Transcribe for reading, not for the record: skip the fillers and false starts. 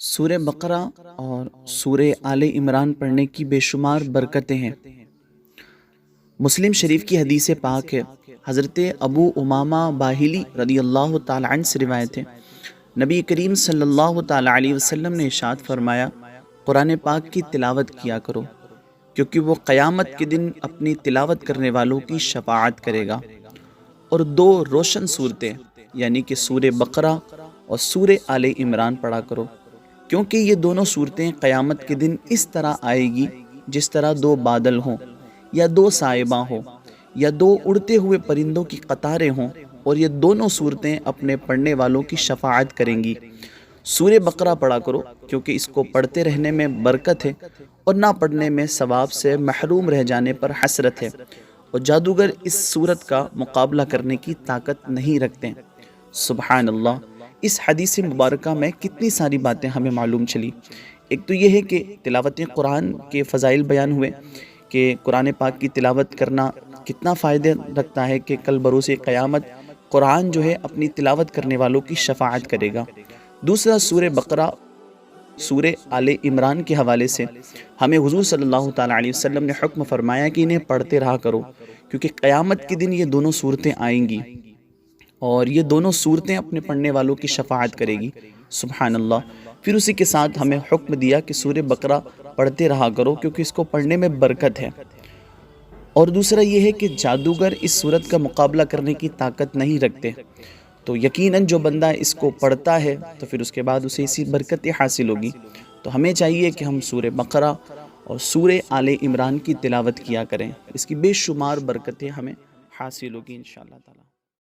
سورہ بقرہ اور سورہ آل عمران پڑھنے کی بے شمار برکتیں ہیں۔ مسلم شریف کی حدیث پاک ہے، حضرت ابو امامہ باہلی رضی اللہ تعالیٰ عنہ سے روایت ہے، نبی کریم صلی اللہ تعالیٰ علیہ وسلم نے ارشاد فرمایا، قرآن پاک کی تلاوت کیا کرو کیونکہ وہ قیامت کے دن اپنی تلاوت کرنے والوں کی شفاعت کرے گا۔ اور دو روشن صورتیں یعنی کہ سورہ بقرہ اور سورہ آل عمران پڑھا کرو، کیونکہ یہ دونوں صورتیں قیامت کے دن اس طرح آئے گی جس طرح دو بادل ہوں یا دو صائبہ ہوں یا دو اڑتے ہوئے پرندوں کی قطاریں ہوں، اور یہ دونوں صورتیں اپنے پڑھنے والوں کی شفاعت کریں گی۔ سورہ بقرہ پڑھا کرو کیونکہ اس کو پڑھتے رہنے میں برکت ہے اور نہ پڑھنے میں ثواب سے محروم رہ جانے پر حسرت ہے، اور جادوگر اس سورت کا مقابلہ کرنے کی طاقت نہیں رکھتے۔ سبحان اللہ، اس حدیث مبارکہ میں کتنی ساری باتیں ہمیں معلوم چلی۔ ایک تو یہ ہے کہ تلاوت قرآن کے فضائل بیان ہوئے کہ قرآن پاک کی تلاوت کرنا کتنا فائدہ رکھتا ہے کہ کل بروز قیامت قرآن جو ہے اپنی تلاوت کرنے والوں کی شفاعت کرے گا۔ دوسرا سورہ بقرہ سورہ آل عمران کے حوالے سے ہمیں حضور صلی اللہ تعالیٰ علیہ وسلم نے حکم فرمایا کہ انہیں پڑھتے رہا کرو، کیونکہ قیامت کے دن یہ دونوں صورتیں آئیں گی اور یہ دونوں صورتیں اپنے پڑھنے والوں کی شفاعت کرے گی۔ سبحان اللہ۔ پھر اسی کے ساتھ ہمیں حکم دیا کہ سورہ بقرہ پڑھتے رہا کرو کیونکہ اس کو پڑھنے میں برکت ہے۔ اور دوسرا یہ ہے کہ جادوگر اس سورت کا مقابلہ کرنے کی طاقت نہیں رکھتے، تو یقیناً جو بندہ اس کو پڑھتا ہے تو پھر اس کے بعد اسے اسی برکتیں حاصل ہوگی۔ تو ہمیں چاہیے کہ ہم سورہ بقرہ اور سورہ آل عمران کی تلاوت کیا کریں، اس کی بے شمار برکتیں ہمیں حاصل ہوگی انشاءاللہ تعالی۔